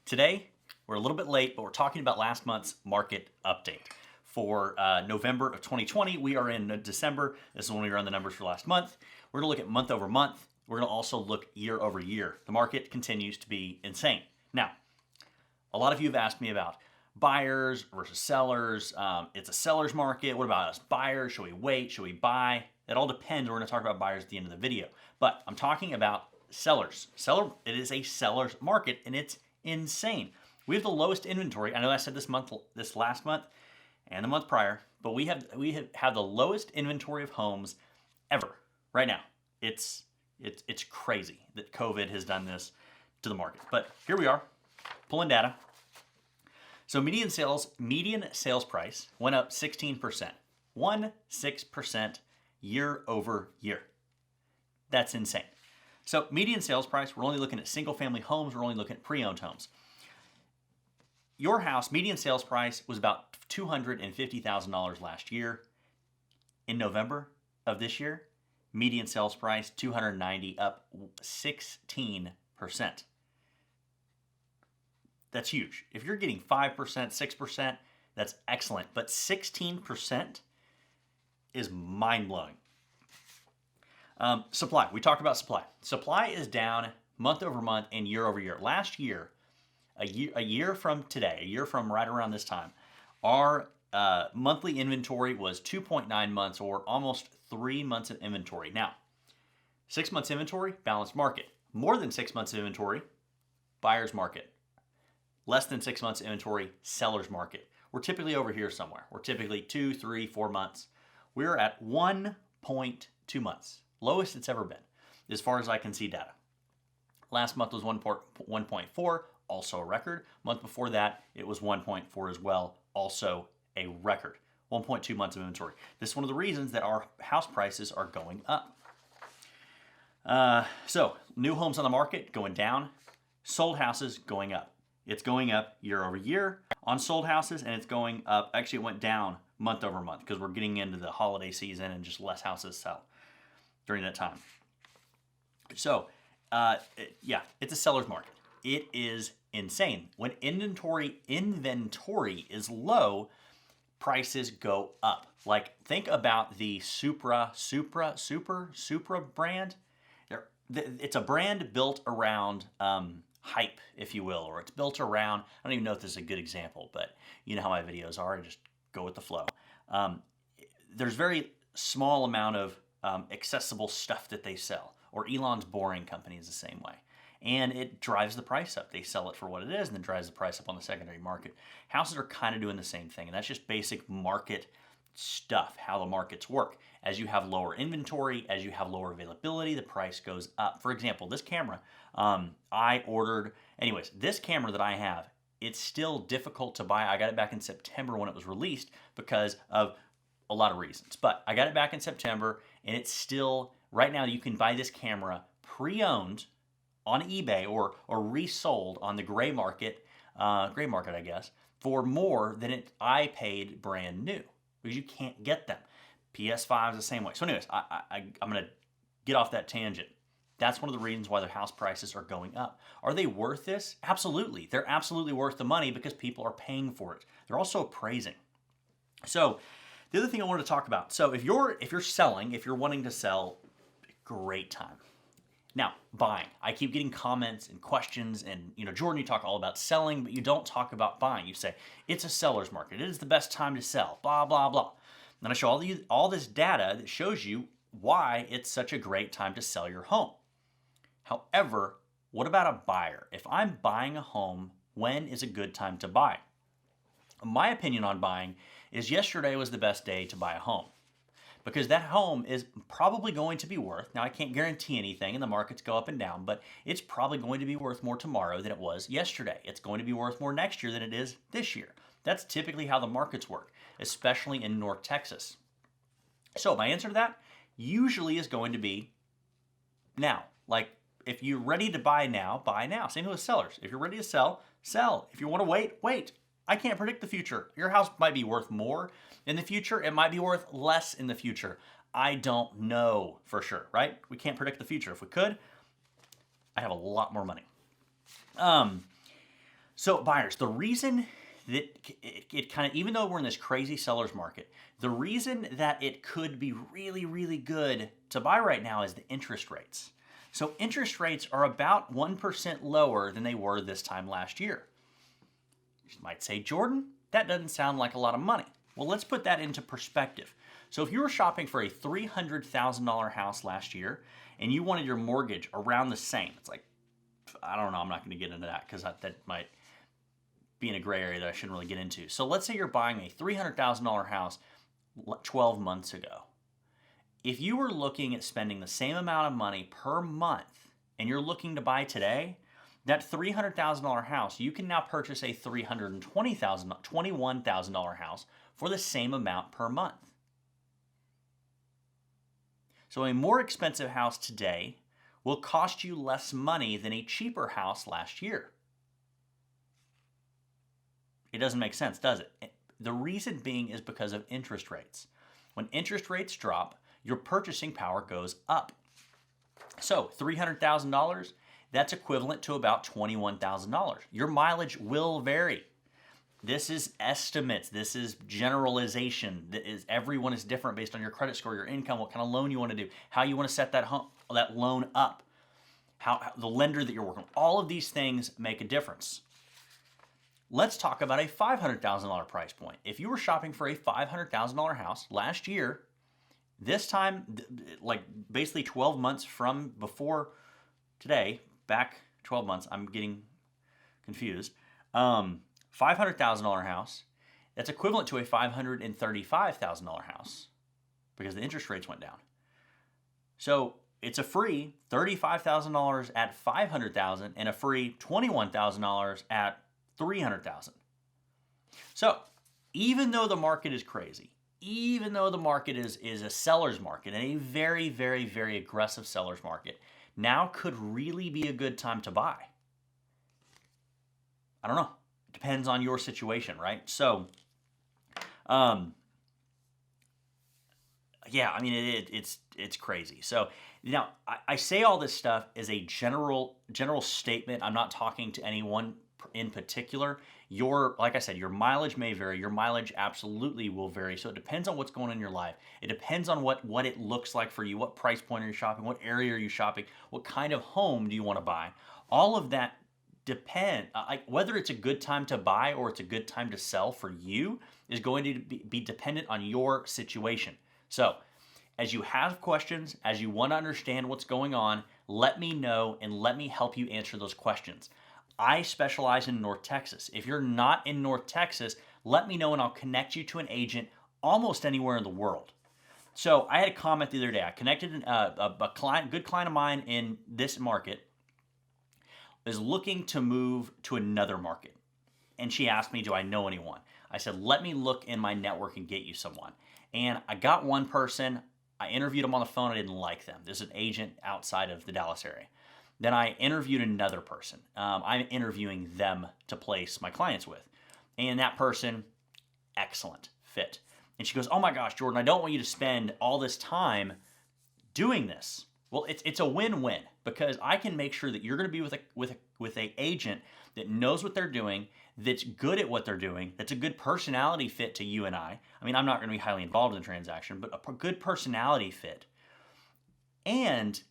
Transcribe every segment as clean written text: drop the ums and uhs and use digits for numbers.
Today, we're a little bit late, but we're talking about last month's market update. For November of 2020, we are in December. This is when we run the numbers for last month. We're going to look at month over month. We're going to also look year over year. The market continues to be insane. Now, a lot of you have asked me about buyers versus sellers. It's a seller's market. What about us buyers? Should we wait? Should we buy? It all depends. We're going to talk about buyers at the end of the video. But I'm talking about sellers. It is a seller's market, and it's insane. We have the lowest inventory. I know I said this last month, and the month prior, but we have the lowest inventory of homes ever right now. It's crazy that COVID has done this to the market. But here we are, pulling data. So median sales price went up 16%, 16% year over year. That's insane. So median sales price, we're only looking at single family homes, we're only looking at pre-owned homes. Your house, median sales price was about $250,000 last year. In November of this year, median sales price $290,000, up 16%. That's huge. If you're getting 5%, 6%, that's excellent. But 16% is mind-blowing. Supply. We talked about supply. Supply is down month over month and year over year. Last year, a year from today, a year from right around this time, our monthly inventory was 2.9 months, or almost 3 months of inventory. Now, 6 months inventory, balanced market. More than 6 months of inventory, buyer's market. Less than 6 months inventory, seller's market. We're typically over here somewhere. We're typically 2, 3, 4 months. We're at 1.2 months. Lowest it's ever been, as far as I can see data. Last month was 1.4, also a record. Month before that, it was 1.4 as well, also a record. 1.2 months of inventory. This is one of the reasons that our house prices are going up. So, new homes on the market going down, sold houses going up. It's going up year over year on sold houses, and it's going up. Actually, it went down month over month because we're getting into the holiday season and just less houses sell during that time. So, it's a seller's market. It is insane. When inventory is low, prices go up. Like, think about the Supra brand. It's a brand built around hype, if you will, or it's built around, I don't even know if this is a good example, but you know how my videos are, I just go with the flow. There's very small amount of accessible stuff that they sell, or Elon's Boring Company is the same way. And it drives the price up. They sell it for what it is, and then drives the price up on the secondary market. Houses are kind of doing the same thing, and that's just basic market stuff, how the markets work. As you have lower inventory, as you have lower availability, the price goes up. For example, this camera, this camera that I have, it's still difficult to buy. I got it back in September when it was released because of a lot of reasons. But I got it back in September, and it's still, right now you can buy this camera pre-owned on eBay or resold on the gray market, I guess, for more than I paid brand new, because you can't get them. PS5 is the same way. So anyways, I'm going to get off that tangent. That's one of the reasons why their house prices are going up. Are they worth this? Absolutely. They're absolutely worth the money because people are paying for it. They're also appraising. So the other thing I wanted to talk about. So if you're selling, if you're wanting to sell, great time. Now, buying. I keep getting comments and questions, and Jordan, you talk all about selling, but you don't talk about buying. You say it's a seller's market. It is the best time to sell. Blah blah blah. And I show all this data that shows you why it's such a great time to sell your home. However, what about a buyer? If I'm buying a home, when is a good time to buy? My opinion on buying is yesterday was the best day to buy a home, because that home is probably going to be worth, now I can't guarantee anything and the markets go up and down, but it's probably going to be worth more tomorrow than it was yesterday. It's going to be worth more next year than it is this year. That's typically how the markets work, especially in North Texas. So my answer to that usually is going to be now. Like, if you're ready to buy now, buy now. Same with sellers. If you're ready to sell, sell. If you want to wait, wait. I can't predict the future. Your house might be worth more in the future. It might be worth less in the future. I don't know for sure, right? We can't predict the future. If we could, I'd have a lot more money. So buyers, the reason that it kind of, even though we're in this crazy seller's market, the reason that it could be really, really good to buy right now is the interest rates. So interest rates are about 1% lower than they were this time last year. You might say, Jordan, that doesn't sound like a lot of money. Well, let's put that into perspective. So if you were shopping for a $300,000 house last year and you wanted your mortgage around the same, it's like, I don't know, I'm not going to get into that because that might be in a gray area that I shouldn't really get into. So let's say you're buying a $300,000 house 12 months ago. If you were looking at spending the same amount of money per month and you're looking to buy today, that $300,000 house, you can now purchase a $21,000 house for the same amount per month. So a more expensive house today will cost you less money than a cheaper house last year. It doesn't make sense, does it? The reason being is because of interest rates. When interest rates drop, your purchasing power goes up. So $300,000, that's equivalent to about $21,000. Your mileage will vary. This is estimates. This is generalization. Everyone is different based on your credit score, your income, what kind of loan you want to do, how you want to set that loan up, how the lender that you're working with. All of these things make a difference. Let's talk about a $500,000 price point. If you were shopping for a $500,000 house last year, this time, like basically 12 months from before today, back 12 months, I'm getting confused. $500,000 house, that's equivalent to a $535,000 house because the interest rates went down. So it's a free $35,000 at $500,000 and a free $21,000 at $300,000. So even though the market is crazy, even though the market is a seller's market and a very, very, very aggressive seller's market, now could really be a good time to buy. I don't know. It depends on your situation, right? So, yeah, I mean, it's crazy. So now I say all this stuff as a general statement. I'm not talking to anyone in particular. Like I said, your mileage may vary. Your mileage absolutely will vary. So it depends on what's going on in your life. It depends on what it looks like for you. What price point are you shopping? What area are you shopping? What kind of home do you want to buy? All of that depend. Whether it's a good time to buy or it's a good time to sell for you is going to be dependent on your situation. So as you have questions, as you want to understand what's going on, let me know and let me help you answer those questions. I specialize in North Texas. If you're not in North Texas, let me know and I'll connect you to an agent almost anywhere in the world. So I had a comment the other day. I connected a good client of mine in this market is looking to move to another market. And she asked me, do I know anyone? I said, let me look in my network and get you someone. And I got one person. I interviewed them on the phone. I didn't like them. There's an agent outside of the Dallas area. Then I interviewed another person. I'm interviewing them to place my clients with. And that person, excellent fit. And she goes, oh my gosh, Jordan, I don't want you to spend all this time doing this. Well, it's a win-win because I can make sure that you're going to be with a agent that knows what they're doing, that's good at what they're doing, that's a good personality fit to you and I. I mean, I'm not going to be highly involved in the transaction, but a good personality fit. And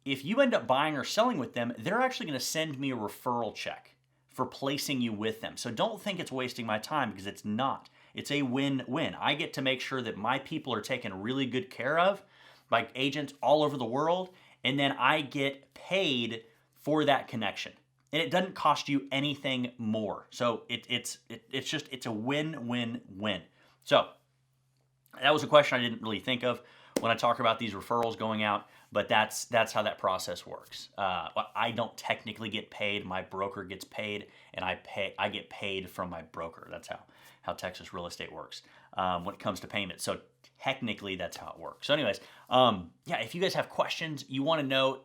if you end up buying or selling with them, they're actually going to send me a referral check for placing you with them. So don't think it's wasting my time because it's not. It's a win-win. I get to make sure that my people are taken really good care of by agents all over the world, and then I get paid for that connection. And it doesn't cost you anything more. So it's a win-win-win. So that was a question I didn't really think of when I talk about these referrals going out, but that's how that process works. I don't technically get paid. My broker gets paid, and I get paid from my broker. That's how Texas real estate works when it comes to payment. So technically, that's how it works. So anyways, yeah, if you guys have questions, you want to know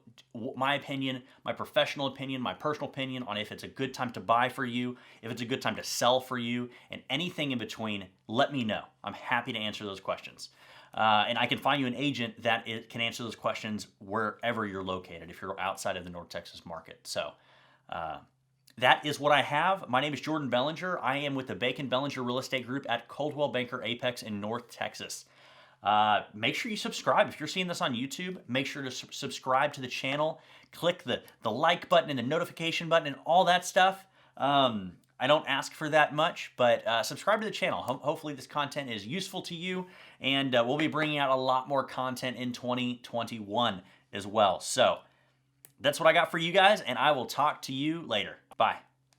my opinion, my professional opinion, my personal opinion on if it's a good time to buy for you, if it's a good time to sell for you, and anything in between, let me know. I'm happy to answer those questions. And I can find you an agent that can answer those questions wherever you're located if you're outside of the North Texas market. So that is what I have. My name is Jordan Bellinger. I am with the Bacon Bellinger Real Estate Group at Coldwell Banker Apex in North Texas. Make sure you subscribe. If you're seeing this on YouTube, make sure to subscribe to the channel. Click the like button and the notification button and all that stuff. I don't ask for that much, but subscribe to the channel. Hopefully this content is useful to you, and we'll be bringing out a lot more content in 2021 as well. So that's what I got for you guys, and I will talk to you later. Bye.